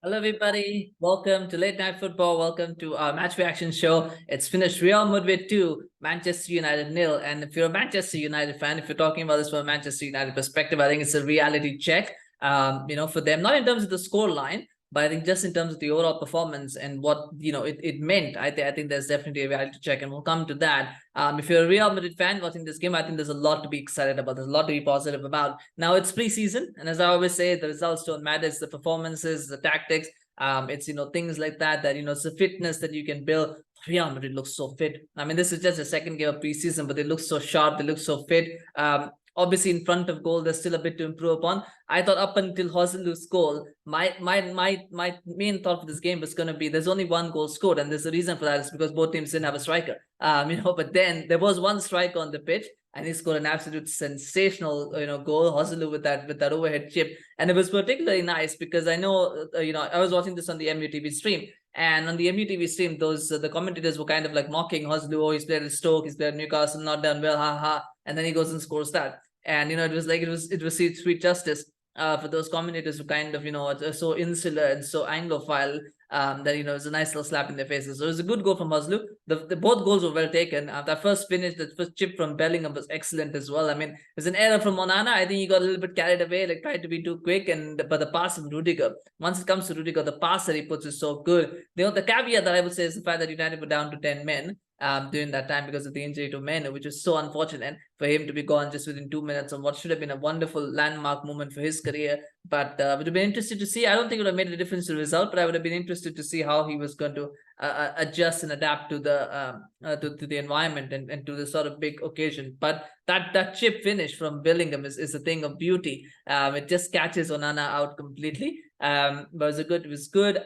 Hello, everybody. Welcome to Late Night Football. Welcome to our match reaction show. It's finished Real Madrid 2, Manchester United 0. And if you're a Manchester United fan, if you're talking about this from a Manchester United perspective, I think it's a reality check, for them, not in terms of the score line, but I think just in terms of the overall performance and what, it meant. I think there's definitely a reality check, and we'll come to that. If you're a Real Madrid fan watching this game, I think there's a lot to be excited about. There's a lot to be positive about. Now, it's preseason, and as I always say, the results don't matter. It's the performances, the tactics. It's things like that. It's the fitness that you can build. Real Madrid looks so fit. I mean, this is just a second game of preseason, but they look so sharp. They look so fit. Obviously, in front of goal, there's still a bit to improve upon. I thought up until Joselu's goal, my main thought for this game was going to be there's only one goal scored, and there's a reason for that. It's because both teams didn't have a striker. But then there was one striker on the pitch, and he scored an absolute sensational, goal. Joselu with that overhead chip, and it was particularly nice because I know, I was watching this on the MUTV stream, and on the MUTV stream, the commentators were kind of like mocking Joselu. Oh, he's played at Stoke, he's played at Newcastle, not done well, ha ha. And then he goes and scores that, and it was sweet justice. For those commentators who kind of are so insular and so Anglophile, that it's a nice little slap in their faces. So it was a good goal from Joselu. The both goals were well taken. That first finish, the first chip from Bellingham was excellent as well. I mean, there's an error from Onana. I think he got a little bit carried away, like tried to be too quick. But the pass from Rudiger, once it comes to Rudiger, the pass that he puts is so good. The caveat that I would say is the fact that United were down to 10 men during that time because of the injury to Mainoo, which was so unfortunate for him to be gone just within 2 minutes on what should have been a wonderful landmark moment for his career. But would have been interested to see. I don't think it would have made a difference to the result, but I would have been interested to see how he was going to adjust and adapt to the environment and to the sort of big occasion. But that chip finish from Bellingham is a thing of beauty. It just catches Onana out completely. But it was good.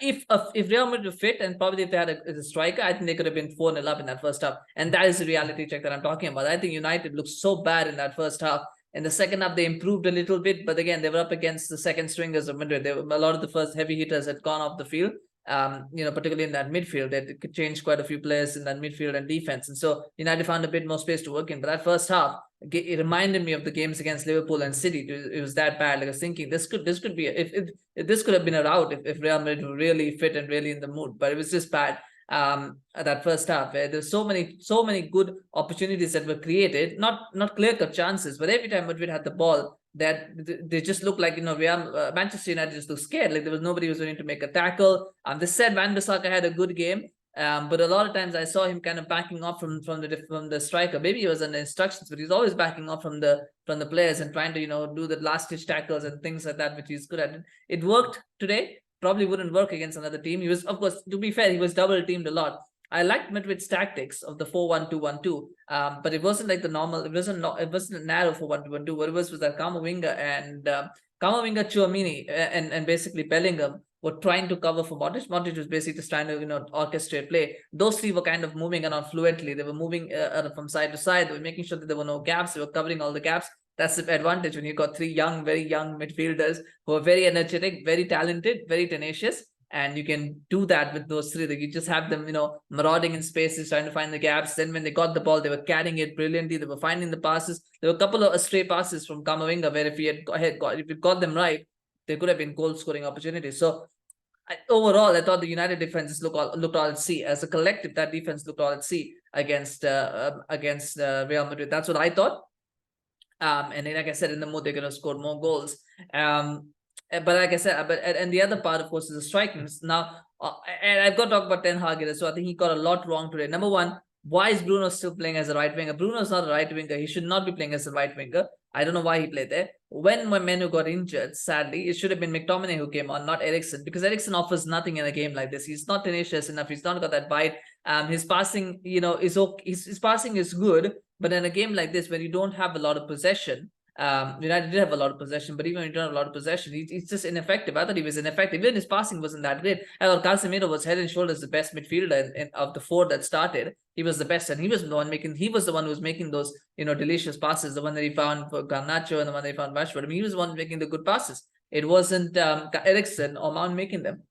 If Real Madrid were fit and probably if they had a striker, I think they could have been 4-0 up in that first half. And that is the reality check that I'm talking about. I think United looked so bad in that first half. In the second half, they improved a little bit, but again, they were up against the second stringers of Madrid. A lot of the first heavy hitters had gone off the field. Particularly in that midfield, that could change quite a few players in that midfield and defense. And so United found a bit more space to work in. But that first half, it reminded me of the games against Liverpool and City. It was that bad. Like I was thinking, this could be if this could have been a rout if Real Madrid were really fit and really in the mood. But it was just bad. That first half, where there's so many good opportunities that were created, not clear-cut chances, but every time Madrid had the ball, that they just looked like Manchester United just looked scared, like there was nobody who was willing to make a tackle. They said wan-Bissaka had a good game, but a lot of times I saw him kind of backing off from the striker. Maybe he was under instructions, but he's always backing off from the players and trying to do the last ditch tackles and things like that, which he's good at. It worked today. Probably wouldn't work against another team. He was, of course, to be fair, he was double teamed a lot. I liked Madrid's tactics of the 4-1-2-1-2, but it wasn't like the normal. It wasn't a narrow 4-1-2-1-2. What it was that Camavinga, Tchouameni, and basically Bellingham were trying to cover for Modric. Modric was basically just trying to orchestrate play. Those three were kind of moving around fluently. They were moving from side to side. They were making sure that there were no gaps. They were covering all the gaps. That's the advantage when you've got three very young midfielders who are very energetic, very talented, very tenacious. And you can do that with those three. Like you just have them, marauding in spaces, trying to find the gaps. Then when they got the ball, they were carrying it brilliantly. They were finding the passes. There were a couple of stray passes from Camavinga where if he got them right, there could have been goal scoring opportunities. So overall, I thought the United defenses looked all at sea. As a collective, that defense looked all at sea against Real Madrid. That's what I thought. And like I said, in the mood, they're going to score more goals. But like I said, and the other part, of course, is the striking. Now, and I've got to talk about Ten Hag here. So I think he got a lot wrong today. Number one, why is Bruno still playing as a right winger? Bruno's not a right winger. He should not be playing as a right winger. I don't know why he played there. When Mainoo got injured, sadly, it should have been McTominay who came on, not Eriksen, because Eriksen offers nothing in a game like this. He's not tenacious enough. He's not got that bite. His passing, is okay. His passing is good, but in a game like this, when you don't have a lot of possession, United did have a lot of possession, but even when you don't have a lot of possession, he's just ineffective. I thought he was ineffective. Even his passing wasn't that great. I thought Casemiro was head and shoulders the best midfielder of the four that started. He was the best, and he was the one who was making those delicious passes. The one that he found for Garnacho and the one that he found Rashford. I mean, he was the one making the good passes. It wasn't Eriksen or Mount making them.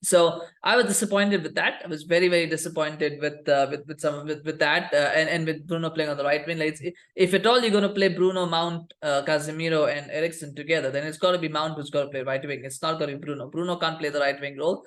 So I was disappointed with that. I was very, very disappointed with that, and with Bruno playing on the right wing. Like, if at all you're going to play Bruno, Mount, Casemiro, and Eriksen together, then it's got to be Mount who's got to play right wing. It's not going to be Bruno. Bruno can't play the right wing role.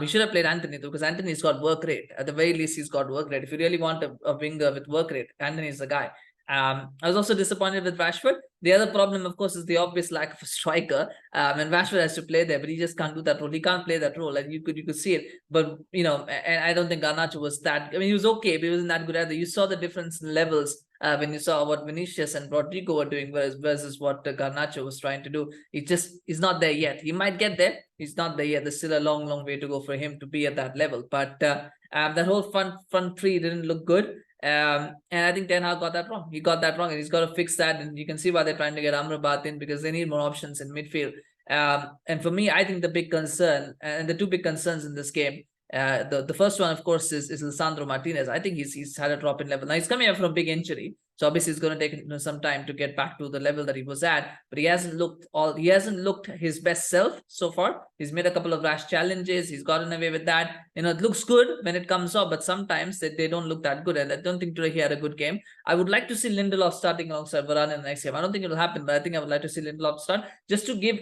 We should have played Anthony though, because Anthony's got work rate. At the very least, he's got work rate. If you really want a winger with work rate, Anthony's the guy. I was also disappointed with Rashford. The other problem, of course, is the obvious lack of a striker. And Rashford has to play there, but he just can't do that role. He can't play that role. Like you could see it. But and I don't think Garnacho was that. I mean, he was okay, but he wasn't that good either. You saw the difference in levels when you saw what Vinicius and Rodrigo were doing versus what Garnacho was trying to do. He's not there yet. He might get there. He's not there yet. There's still a long, long way to go for him to be at that level. But that whole front three didn't look good. And I think Ten Hag got that wrong. He got that wrong, and he's got to fix that. And you can see why they're trying to get Amrabat in, because they need more options in midfield. And for me, I think the big concern, and the two big concerns in this game, the first one, of course, is Lisandro Martinez. I think he's had a drop in level. Now he's coming up from a big injury, so obviously it's going to take some time to get back to the level that he was at. But he hasn't looked his best self so far. He's made a couple of rash challenges. He's gotten away with that. It looks good when it comes off, but sometimes they don't look that good. And I don't think today he had a good game. I would like to see Lindelof starting alongside Varane in the next game. I don't think it'll happen, but I think I would like to see Lindelof start, just to give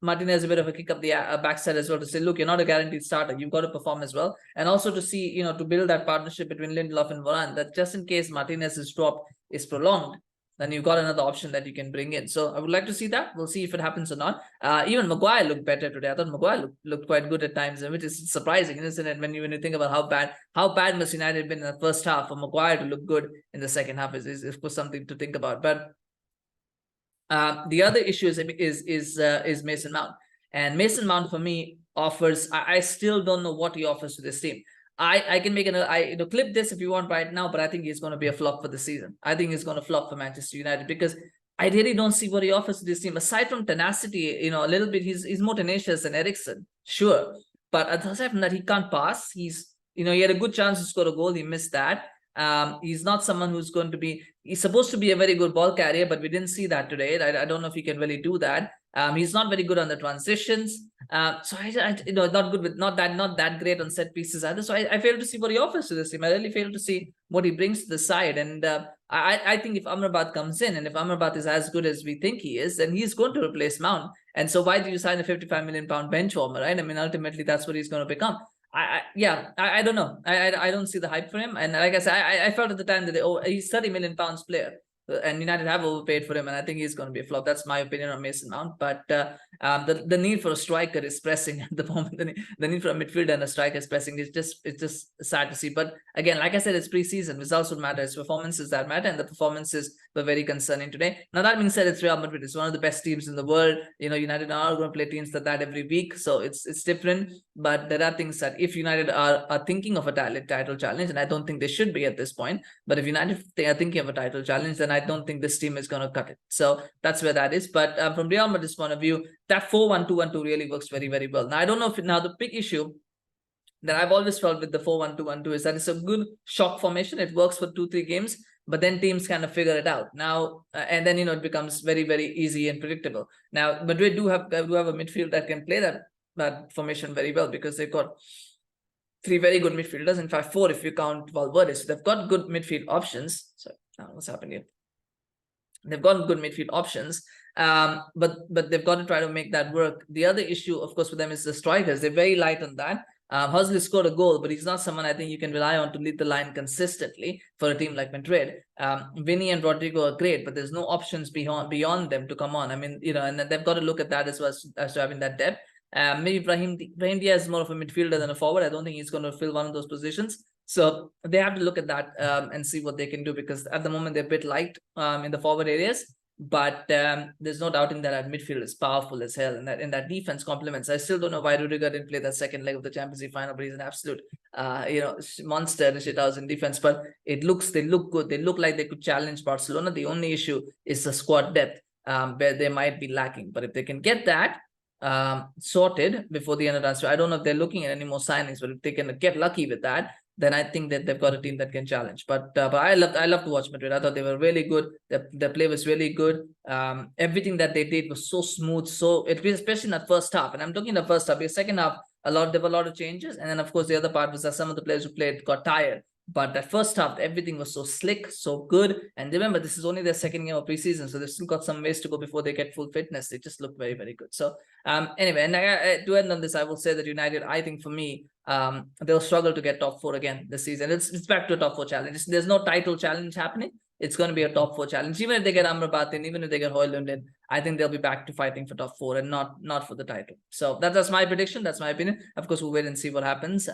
Martinez a bit of a kick up the backside as well, to say, look, you're not a guaranteed starter. You've got to perform as well, and also to see to build that partnership between Lindelof and Varane, that just in case Martinez's drop is prolonged, then you've got another option that you can bring in. So I would like to see that. We'll see if it happens or not. Even Maguire looked better today. I thought Maguire looked quite good at times, which is surprising, isn't it? When you think about how bad must United have been in the first half, for Maguire to look good in the second half is of course something to think about. But the other issue is Mason Mount, and Mason Mount for me offers. I still don't know what he offers to this team. I can make clip this if you want right now, but I think he's going to be a flop for the season. I think he's going to flop for Manchester United, because I really don't see what he offers to this team aside from tenacity. A little bit. He's more tenacious than Eriksen, sure, but aside from that, he can't pass. He had a good chance to score a goal. He missed that. He's not someone who's going to be. He's supposed to be a very good ball carrier, but we didn't see that today. I don't know if he can really do that. He's not very good on the transitions. So not good with not that great on set pieces either. So I fail to see what he offers to this team. I really fail to see what he brings to the side. And I think if Amrabat comes in, and if Amrabat is as good as we think he is, then he's going to replace Mount. And so why do you sign a £55 million bench warmer, right? I mean, ultimately that's what he's going to become. I don't know. I don't see the hype for him. And like I said, I felt at the time that he's £30 million player. And United have overpaid for him, and I think he's going to be a flop. That's my opinion on Mason Mount. But the need for a striker is pressing at the moment. The need for a midfielder and a striker is pressing. It's just sad to see. But again, like I said, it's preseason. Results would matter. It's performances that matter, and the performances were very concerning today. Now that being said, it's Real Madrid. It's one of the best teams in the world. United are going to play teams like that every week, so it's different. But there are things that if United are thinking of a title challenge, and I don't think they should be at this point, but if United are thinking of a title challenge, then I don't think this team is going to cut it. So that's where that is. But from Real Madrid's point of view, that 4-1-2-1-2 really works very, very well. Now, I don't know if the big issue that I've always felt with the 4-1-2-1-2 is that it's a good shock formation. It works for 2-3 games, but then teams kind of figure it out now, and then it becomes very, very easy and predictable. Now, Madrid do have a midfield that can play that formation very well, because they've got 3 very good midfielders. In fact, 4 if you count Valverde. So they've got good midfield options. So what's happening here? They've got good midfield options, but they've got to try to make that work. The other issue, of course, for them is the strikers. They're very light on that. Joselu scored a goal, but he's not someone I think you can rely on to lead the line consistently for a team like Madrid. Vinny and Rodrigo are great, but there's no options beyond them to come on. I mean, and they've got to look at that as well as to having that depth. Maybe Brahim Diaz is more of a midfielder than a forward. I don't think he's going to fill one of those positions. So they have to look at that and see what they can do, because at the moment they're a bit light in the forward areas. But there's no doubting that our midfield is powerful as hell, and that defense complements. I still don't know why Rudiger didn't play that second leg of the Champions League final, but he's an absolute monster and shit house in defense. But they look good. They look like they could challenge Barcelona. The only issue is the squad depth, where they might be lacking. But if they can get that sorted before the end of the transfer, I don't know if they're looking at any more signings, but if they can get lucky with that, then I think that they've got a team that can challenge. But I love to watch Madrid. I thought they were really good. Their play was really good. Everything that they did was so smooth. So especially in that first half, and I'm talking the first half. The second half there were a lot of changes. And then, of course, the other part was that some of the players who played got tired. But that first half, everything was so slick, so good. And remember, this is only their second game of preseason, so they've still got some ways to go before they get full fitness. They just look very, very good. So anyway, and to end on this, I will say that United, I think for me, they'll struggle to get top 4 again this season. It's back to a top 4 challenge. There's no title challenge happening. It's going to be a top 4 challenge. Even if they get Amrabat in, even if they get Højlund in, I think they'll be back to fighting for top 4 and not for the title. So that's my prediction. That's my opinion. Of course, we'll wait and see what happens.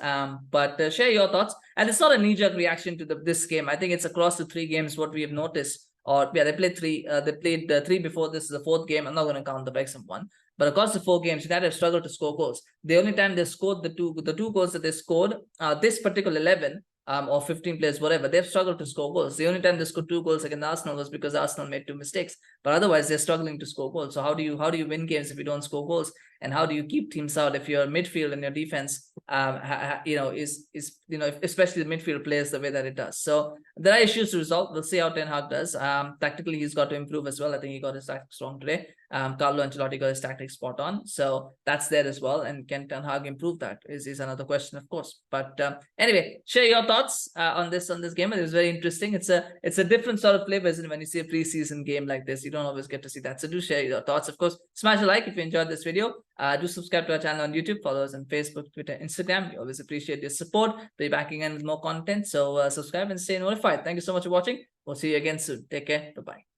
But share your thoughts. And it's not a knee-jerk reaction to this game. I think it's across the 3 games what we have noticed. Or yeah, they played 3. They played 3 before. This is the 4th game. I'm not going to count the Wrexham one. But across the 4 games, United have struggled to score goals. The only time they scored the two goals that they scored, this particular 11, or 15 players, whatever, they've struggled to score goals. The only time they scored 2 goals against Arsenal was because Arsenal made 2 mistakes. But otherwise, they're struggling to score goals. So how do you win games if you don't score goals? And how do you keep teams out if your midfield and your defense, especially the midfield plays the way that it does? So there are issues to resolve. We'll see how Ten Hag does. Tactically, he's got to improve as well. I think he got his tactics wrong today. Carlo Ancelotti got his tactics spot on. So that's there as well. And can Ten Hag improve that is another question, of course. But anyway, share your thoughts on this game. It was very interesting. It's a different sort of flavor, isn't it? When you see a preseason game like this, you don't always get to see that. So do share your thoughts. Of course, smash a like if you enjoyed this video. Do subscribe to our channel on YouTube. Follow us on Facebook, Twitter, Instagram. We always appreciate your support. We'll be back again with more content. So subscribe and stay notified. Thank you so much for watching. We'll see you again soon. Take care. Bye-bye.